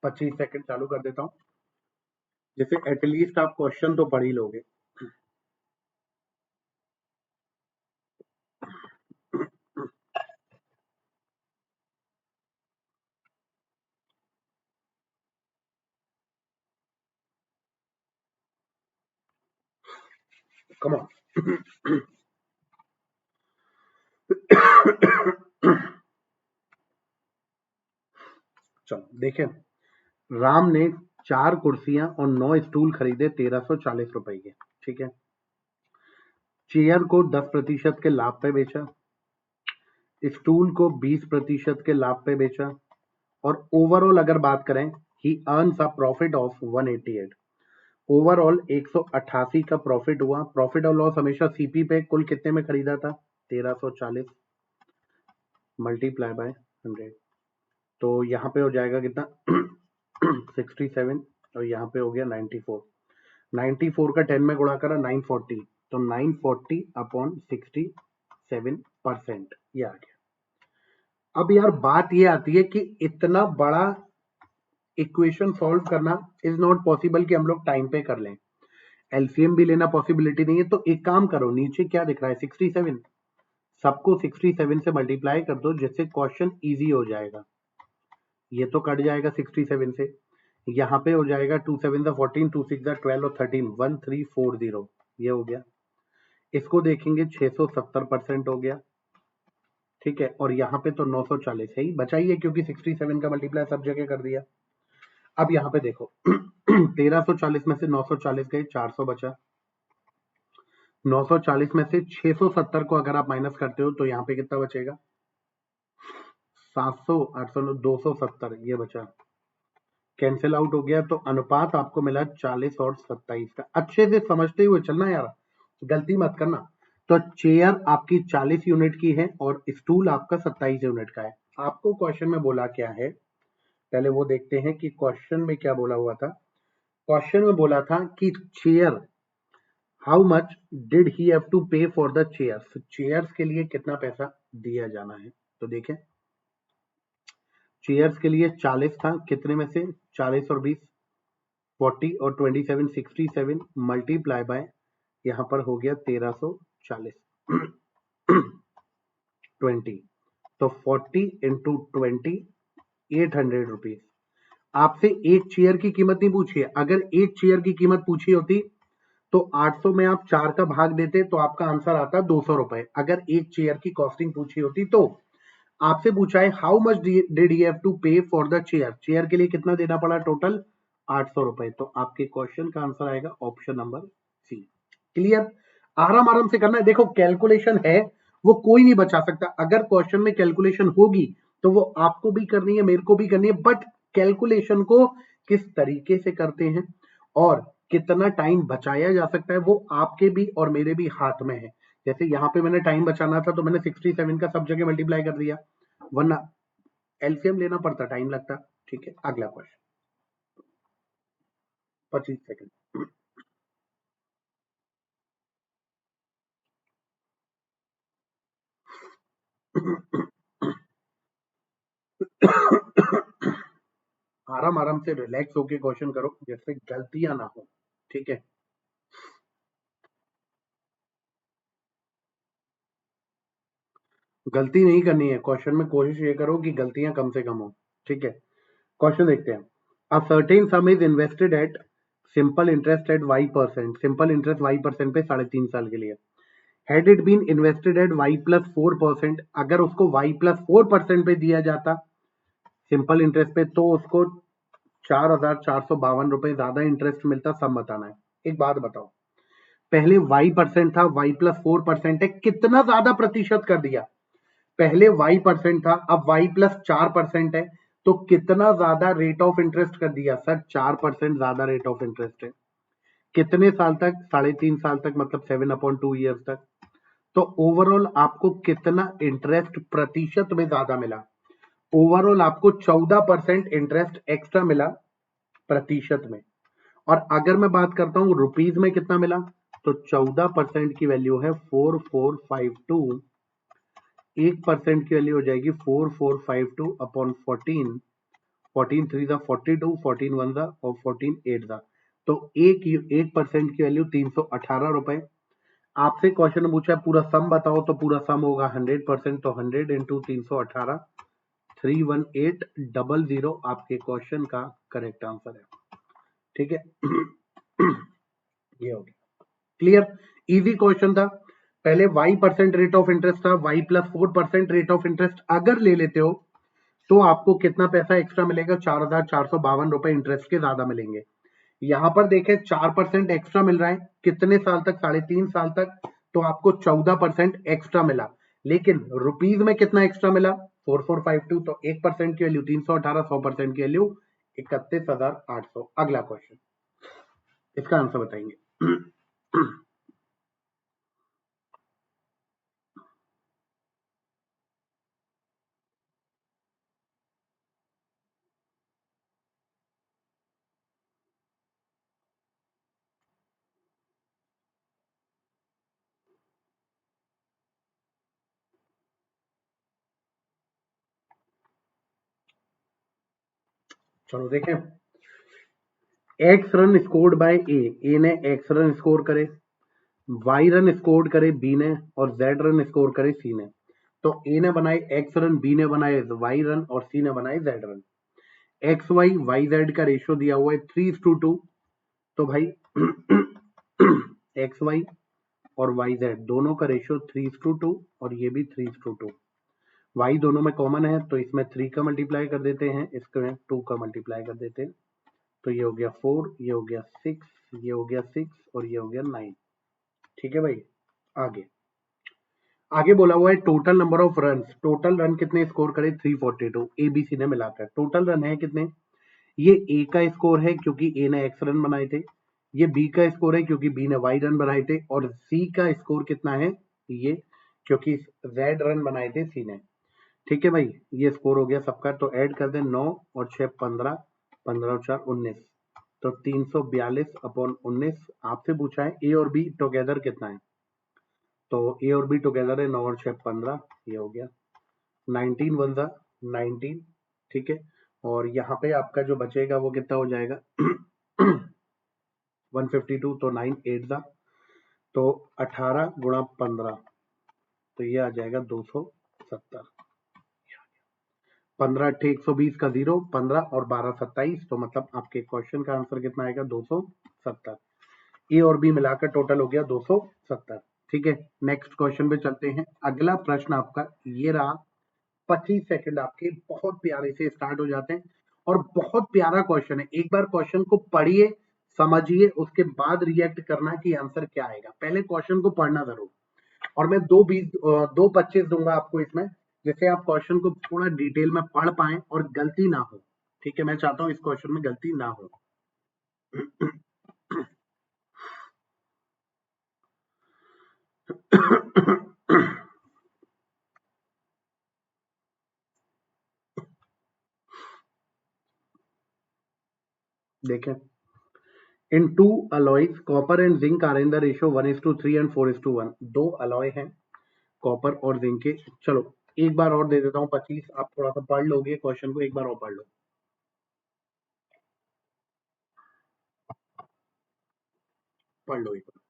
25 सेकंड चालू कर देता हूं, जिससे एटलीस्ट आप क्वेश्चन तो पढ़ ही लोगे। Come on. चलो देखें, राम ने 4 कुर्सियां और 9 स्टूल खरीदे 1340 रुपए के। ठीक है, चेयर को 10% के लाभ पे बेचा, स्टूल को 20% के लाभ पे बेचा, और ओवरऑल अगर बात करें, ही earns a profit of 188। Overall 188 का प्रॉफिट हुआ। प्रॉफिट और लॉस हमेशा सीपी पे कुल कितने में खरीदा था, 1340 मल्टीप्लाई बाय 100, तो यहाँ पे हो जाएगा कितना 67, और यहाँ पे हो गया 94। 94 का 10 में गुणा करा 940, तो 940 अपॉन 67%, ये आ गया। अब यार बात ये आती है कि इतना बड़ा इक्वेशन सॉल्व करना इज नॉट पॉसिबल कि हम लोग टाइम पे कर लें, एलसीएम भी लेना पॉसिबिलिटी नहीं है। तो एक काम करो, नीचे क्या दिख रहा है, 67, सबको 67 से मल्टीप्लाई कर दो, जिससे क्वेश्चन इजी हो जाएगा। ये तो कट जाएगा 67 से, यहाँ पे हो जाएगा 2 7 14, 2 6 12 और 13, 1340, ये हो गया। इसको देखेंगे 670% हो गया, ठीक है। और यहाँ पे तो 940 है ही, बचाइए क्योंकि 67 का मल्टीप्लाई सब जगह कर दिया। अब यहाँ पे देखो 1340 में से 940 गए, 400 बचा। 940 में से 670 को अगर आप माइनस करते हो तो यहाँ पे कितना बचेगा? 700, 800, 270, ये बचा, कैंसिल आउट हो गया। तो अनुपात आपको मिला 40 और 27 का। अच्छे से समझते हुए चलना यार, गलती मत करना। तो चेयर आपकी 40 यूनिट की है और स्टूल आपका 27 यूनिट का है। आपको क्वेश्चन में बोला क्या है, पहले वो देखते हैं कि क्वेश्चन में क्या बोला हुआ था। क्वेश्चन में बोला था कि chair, how much did he have to pay for the chairs, chairs के लिए कितना पैसा दिया जाना है। तो देखें, चेयर्स के लिए 40 था, कितने में से 40 और 20 40 और 27 67 मल्टीप्लाई बाय, यहां पर हो गया 1340 20, तो 40 इंटू 20 800 रुपीज। आपसे एक चेयर की कीमत नहीं पूछी है, अगर एक चेयर की कीमत पूछी होती तो 800 में आप 4 का भाग देते तो आपका आंसर आता 200 रुपए। अगर एक चेयर की कॉस्टिंग पूछी होती तो आपसे पूछा है how much did you have to pay for the chair, chair के लिए कितना देना पड़ा टोटल 800 रुपए। तो आपके क्वेश्चन का आंसर आएगा ऑप्शन नंबर सी। क्लियर? आराम आराम से करना है। देखो कैलकुलेशन है वो कोई नहीं बचा सकता, अगर क्वेश्चन में कैलकुलेशन होगी तो वो आपको भी करनी है, मेरे को भी करनी है, बट कैलकुलेशन को किस तरीके से करते हैं और कितना टाइम बचाया जा सकता है वो आपके भी और मेरे भी हाथ में है। जैसे यहाँ पे मैंने टाइम बचाना था तो मैंने 67 का सब जगह मल्टीप्लाई कर दिया, वरना एलसीएम लेना पड़ता, टाइम लगता। ठीक है, अगला क्वेश्चन 25 सेकंड। आराम आराम से रिलैक्स होके क्वेश्चन करो जिससे गलतियां ना हो, ठीक है। गलती नहीं करनी है क्वेश्चन में, कोशिश ये करो कि गलतियां कम से कम हो, ठीक है। क्वेश्चन देखते हैं। A certain sum is invested at simple interest at y%, simple interest y% पे 3.5 साल के लिए। Had it been invested at y+4%, अगर उसको y+4% पे दिया जाता सिंपल इंटरेस्ट पे तो उसको 4,452 रुपए ज्यादा इंटरेस्ट मिलता। सब बताना है। एक बात बताओ, पहले y% था, y+4% है, कितना ज्यादा प्रतिशत कर दिया। पहले y% था, अब y+4% है, तो कितना ज्यादा रेट ऑफ इंटरेस्ट कर दिया सर, 4% ज्यादा रेट ऑफ इंटरेस्ट है। कितने साल तक? 3.5 साल तक, मतलब 7/2 ईयर्स तक। तो ओवरऑल आपको कितना इंटरेस्ट प्रतिशत में ज्यादा मिला? ओवरऑल आपको 14% इंटरेस्ट एक्स्ट्रा मिला प्रतिशत में। और अगर मैं बात करता हूं रुपीज में कितना मिला, तो 14% की वैल्यू है 4452, 1% की वैल्यू हो जाएगी 4452 अपॉन 14, 14 3 जा 42, 14 1 जा और 14 8 जा, तो 1% की वैल्यू 318 रुपए। आपसे क्वेश्चन पूछा है पूरा सम बताओ, तो पूरा सम होगा 100%, तो 100 इंटू 318, 31800 आपके क्वेश्चन का करेक्ट आंसर है, ठीक है। ये हो गया क्लियर, इजी क्वेश्चन था। पहले y% रेट ऑफ इंटरेस्ट था, y+4% रेट ऑफ इंटरेस्ट अगर ले लेते हो तो आपको कितना पैसा एक्स्ट्रा मिलेगा? 4,452 रुपए इंटरेस्ट के ज्यादा मिलेंगे। यहां पर देखें 4% एक्स्ट्रा मिल रहा है, कितने साल तक? 3.5 साल तक, तो आपको 14% एक्स्ट्रा मिला। लेकिन रुपीज में कितना एक्स्ट्रा मिला? 4452, तो 1% की वैल्यू 318, 100% की वैल्यू 31,800। अगला क्वेश्चन, इसका आंसर बताएंगे। चलो देखें, एक्स रन स्कोर्ड बाय ए ने एक्स रन स्कोर करे, वाई रन स्कोर करे बी ने, और जेड रन स्कोर करे सी ने। तो ए ने बनाए एक्स रन, बी ने बनाए वाई रन और सी ने बनाए जेड रन। एक्स वाई वाई जेड का रेशियो दिया हुआ है 3:2, तो भाई एक्स वाई और वाई जेड दोनों का रेशियो 3:2 और ये भी 3:2। वाई दोनों में कॉमन है तो इसमें 3 का मल्टीप्लाई कर देते हैं, इसमें 2 का मल्टीप्लाई कर देते हैं, तो ये हो गया 4, ये हो गया 6, ये हो गया 6 और ये हो गया 9। ठीक है भाई। आगे आगे बोला हुआ है total number of run, total run कितने स्कोर करे 342, ए बी सी ने मिलाकर टोटल रन है कितने। ये ए का स्कोर है क्योंकि ए ने एक्स रन बनाए थे, ये बी का स्कोर है क्योंकि बी ने वाई रन बनाए थे, और सी का स्कोर कितना है ये, क्योंकि जेड रन बनाए थे सी ने। ठीक है भाई, ये स्कोर हो गया सबका, तो ऐड कर दें 9 और 6 15, 15 और 4 19, तो 342/19। आपसे पूछा है ए और बी टुगेदर कितना है, तो ए और बी टुगेदर है 9 और 6 15, ये हो गया 19 1 जा 19। ठीक है, और यहाँ पे आपका जो बचेगा वो कितना हो जाएगा 152, तो 9 8 जा, तो 18 गुणा 15, तो ये आ जाएगा 270। 15 8 120 का 0 15 और 12 27, तो मतलब आपके क्वेश्चन का आंसर कितना आएगा 270। ए और बी मिलाकर टोटल हो गया 270। ठीक है, नेक्स्ट क्वेश्चन पे चलते हैं। अगला प्रश्न आपका ये रहा, 25 सेकंड आपके बहुत प्यारे से स्टार्ट हो जाते हैं और बहुत प्यारा क्वेश्चन है। एक बार क्वेश्चन को पढ़िए, समझिए, उसके बाद रिएक्ट करना कि आंसर क्या आएगा। पहले क्वेश्चन को पढ़ना जरूर, और मैं 2 25 दूंगा आपको इसमें, जिससे आप क्वेश्चन को थोड़ा डिटेल में पढ़ पाए और गलती ना हो। ठीक है, मैं चाहता हूं इस क्वेश्चन में गलती ना हो। देखें, in two alloys copper and zinc are in the ratio 1:3 and 4:1। दो अलॉय हैं कॉपर और जिंक के। चलो एक बार और दे देता हूँ 25, आप थोड़ा सा पढ़ लोगे क्वेश्चन को, एक बार और पढ़ लो, पढ़ लो एक बार।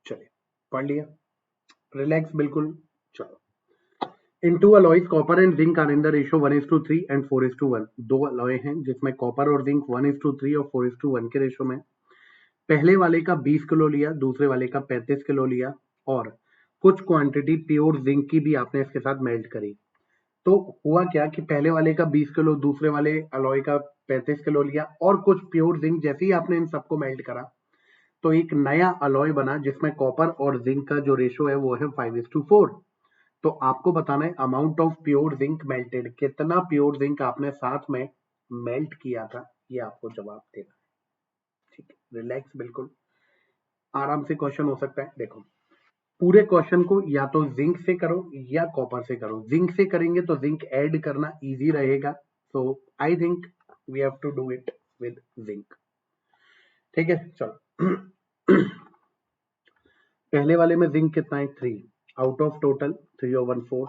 चलिए पढ़ लिया, रिलैक्स बिल्कुल। चलो, in two alloys copper and zinc are in the ratio 1:3 and 4:1। दो अलॉय हैं जिसमें कॉपर और जिंक 1:3 और 4:1 के रेशियो में। पहले वाले का 20 किलो लिया, दूसरे वाले का 35 किलो लिया, और कुछ क्वांटिटी प्योर जिंक की भी आपने इसके साथ मेल्ट करी। तो हुआ क्या कि पहले वाले का 20 किलो, दूसरे वाले अलॉय का 35 किलो लिया, और कुछ प्योर जिंक, जैसे ही आपने इन सबको मेल्ट करा तो एक नया अलॉय बना जिसमें कॉपर और जिंक का जो रेशियो है वो है 5:4। तो आपको बताना है amount of pure zinc melted, कितना प्योर जिंक आपने साथ में मेल्ट किया था, ये आपको जवाब देना है। ठीक है, रिलैक्स बिल्कुल, आराम से क्वेश्चन हो सकता है। देखो, पूरे क्वेश्चन को या तो जिंक से करो या कॉपर से करो। जिंक से करेंगे तो जिंक ऐड करना इजी रहेगा, so I think we have to do it with zinc. ठीक है, चलो। पहले वाले में जिंक कितना है 3, आउट ऑफ टोटल 3/4,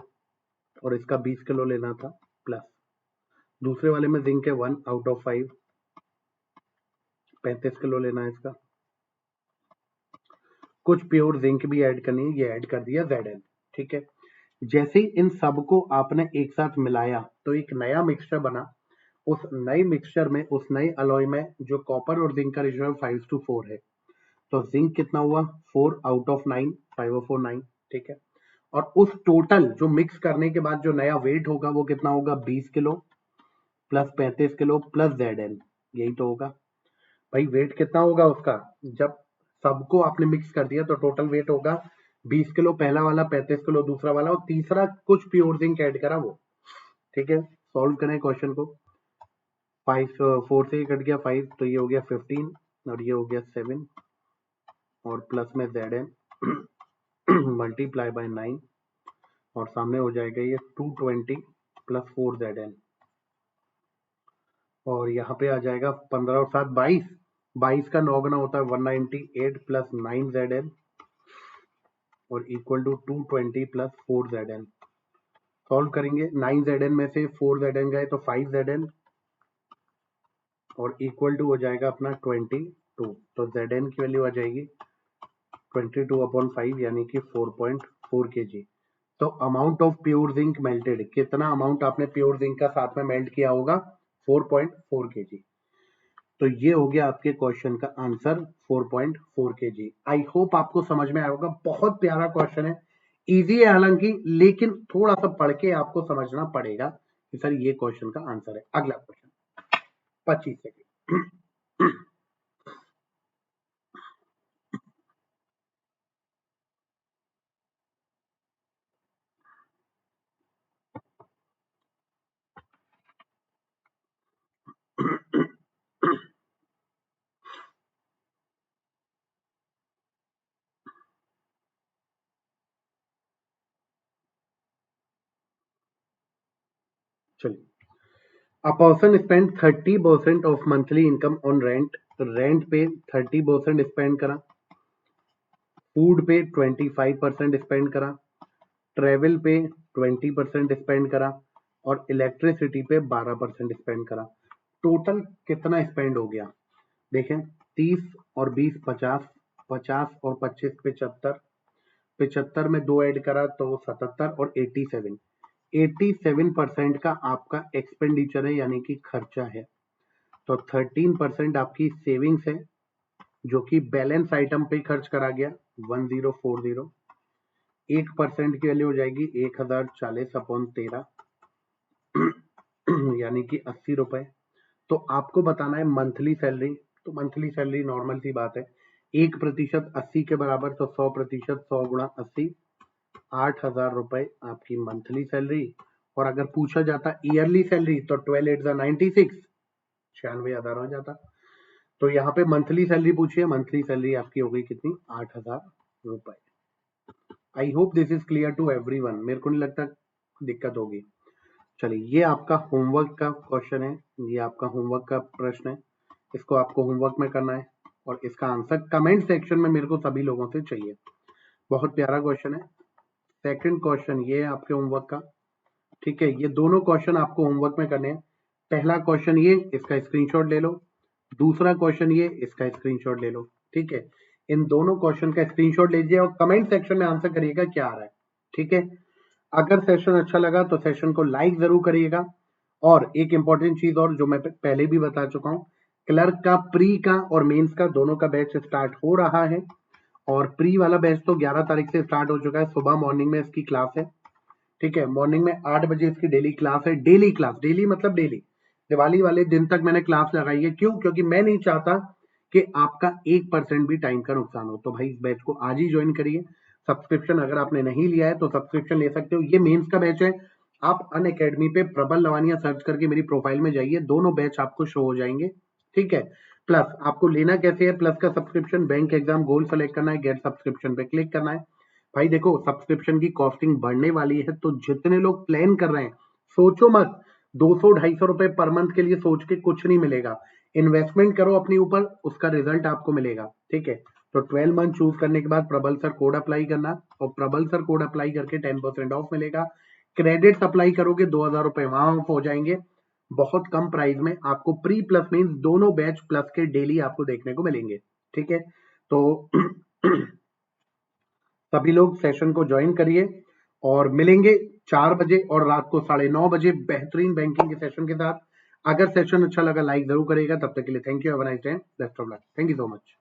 और इसका 20 किलो लेना था, प्लस दूसरे वाले में जिंक है 1 आउट ऑफ 5, 35 किलो लेना है इसका। कुछ प्योर जिंक भी ऐड करनी है, ये ऐड कर दिया Zn। ठीक है, जैसे ही इन सबको आपने एक साथ मिलाया तो एक नया मिक्सचर बना। उस नए मिक्सचर में, उस नए अलॉय में जो कॉपर और जिंक का रेशियो 5:4 है, तो जिंक कितना हुआ 4 आउट ऑफ 9, 5/4 9। ठीक है, और उस टोटल जो मिक्स करने के बाद जो नया वेट होगा वो कितना होगा 20 kilo plus 35 kilo plus Zn, यही तो होगा भाई। वेट कितना होगा उसका, जब सबको आपने मिक्स कर दिया तो टोटल वेट होगा 20 किलो पहला वाला, 35 किलो दूसरा वाला, और तीसरा कुछ प्योर जिंक ऐड करा वो। ठीक है, सॉल्व करें क्वेश्चन को। 4 से कट गया 5, तो ये हो गया 15 और ये हो गया 7, और प्लस में Zn मल्टीप्लाई बाय 9, और सामने हो जाएगा ये 220 प्लस 4 Zn, और यहाँ पे आ जाएगा 15 और 7 22, 22 का 9 गुना होता है 198 प्लस 9 Zn, और equal to 220 plus 4 Zn। Solve करेंगे 9Zn में से 4Zn गए तो 5Zn और इक्वल टू हो जाएगा अपना 22, तो Zn की वैल्यू आ जाएगी 22/5 यानी कि 4.4 kg। तो amount of pure zinc melted, कितना अमाउंट आपने प्योर जिंक का साथ में मेल्ट किया होगा 4.4 kg। तो ये हो गया आपके क्वेश्चन का आंसर 4.4 kg। आई होप आपको समझ में आया होगा। बहुत प्यारा क्वेश्चन है, इजी है हालांकि, लेकिन थोड़ा सा पढ़ के आपको समझना पड़ेगा कि सर ये क्वेश्चन का आंसर है। अगला क्वेश्चन 25 सेकेंड। चलिए, A person spent 30% of monthly income on rent। Rent पे 30% स्पेंड करा, फूड पे 25% स्पेंड करा, ट्रेवल पे 20% स्पेंड करा और इलेक्ट्रिसिटी पे 12% स्पेंड करा। टोटल कितना स्पेंड हो गया? देखें, 30 और 20 50, 50 और 25 75, 75 में 2 ऐड करा तो 77 और 87, 87% का आपका एक्सपेंडिचर है यानी कि खर्चा है। तो 13% आपकी सेविंग्स है जो कि बैलेंस आइटम पे खर्च करा गया 1040। 1% की वैल्यू हो जाएगी 1040/13 यानी कि 80 रुपए। तो आपको बताना है मंथली सैलरी। तो मंथली सैलरी नॉर्मल सी बात है, 1% 80 के बराबर, तो 100%, 100 गुणा 80, 8,000 रुपए आपकी मंथली सैलरी। और अगर पूछा जाता ईयरली सैलरी तो 12 8 96, 96,000 हो जाता। तो यहाँ पे मंथली सैलरी पूछिए, मंथली सैलरी आपकी हो गई कितनी? 8,000 रुपए। I hope this is clear to everyone. मेरे को नहीं लगता दिक्कत होगी। चलिए, ये आपका होमवर्क का क्वेश्चन है, ये आपका होमवर्क का प्रश्न है, इसको आपको होमवर्क में करना है और इसका आंसर कमेंट सेक्शन में मेरे को सभी लोगों से चाहिए। बहुत प्यारा क्वेश्चन है। सेकंड क्वेश्चन ये है आपके होमवर्क का, ठीक है। ये दोनों क्वेश्चन आपको होमवर्क में करने हैं। पहला क्वेश्चन ये, इसका स्क्रीनशॉट ले लो। दूसरा क्वेश्चन ये, इसका स्क्रीनशॉट ले लो, ठीक है। इन दोनों क्वेश्चन का स्क्रीनशॉट लीजिए और कमेंट सेक्शन में आंसर करिएगा क्या आ रहा है, ठीक है। अगर सेशन अच्छा लगा तो सेशन को लाइक जरूर करिएगा। और एक इंपॉर्टेंट चीज और जो मैं पहले भी बता चुका हूँ, क्लर्क का प्री का और मेंस का दोनों का बैच स्टार्ट हो रहा है। और प्री वाला बैच तो 11 तारीख से स्टार्ट हो चुका है। सुबह मॉर्निंग में इसकी क्लास है, ठीक है। मॉर्निंग में 8 बजे इसकी डेली क्लास है। डेली क्लास, डेली मतलब डेली, दिवाली वाले दिन तक मैंने क्लास लगाई है। क्यों? क्योंकि मैं नहीं चाहता कि आपका 1% भी टाइम का नुकसान हो। तो भाई इस बैच को आज ही ज्वाइन करिए। सब्सक्रिप्शन अगर आपने नहीं लिया है तो सब्सक्रिप्शन ले सकते हो। ये मेंस का बैच है। आप अनअकैडमी पे प्रबल लवानिया सर्च करके मेरी प्रोफाइल में जाइए, दोनों बैच आपको शो हो जाएंगे, ठीक है। प्लस आपको लेना कैसे है प्लस का subscription? Bank exam goal select करना है, गेट सब्सक्रिप्शन पे क्लिक करना है। भाई देखो, सब्सक्रिप्शन की कॉस्टिंग बढ़ने वाली है, तो जितने लोग प्लान कर रहे हैं, सोचो मत 200-250 रुपए पर मंथ के लिए सोच के कुछ नहीं मिलेगा। इन्वेस्टमेंट करो अपने ऊपर, उसका रिजल्ट आपको मिलेगा, ठीक है। तो 12 मंथ चूज करने के बाद प्रबल सर कोड अप्लाई करना, और प्रबल सर कोड अप्लाई करके 10% ऑफ मिलेगा। क्रेडिट अप्लाई करोगे 2,000 रुपए वहां ऑफ हो जाएंगे। बहुत कम प्राइस में आपको प्री प्लस मीन्स दोनों बैच प्लस के डेली आपको देखने को मिलेंगे, ठीक है। तो सभी लोग सेशन को ज्वाइन करिए और मिलेंगे 4 बजे और रात को 9:30 बजे बेहतरीन बैंकिंग के सेशन के साथ। अगर सेशन अच्छा लगा लाइक जरूर करिएगा। तब तक के लिए thank you, have a nice day, best of luck, thank you so much.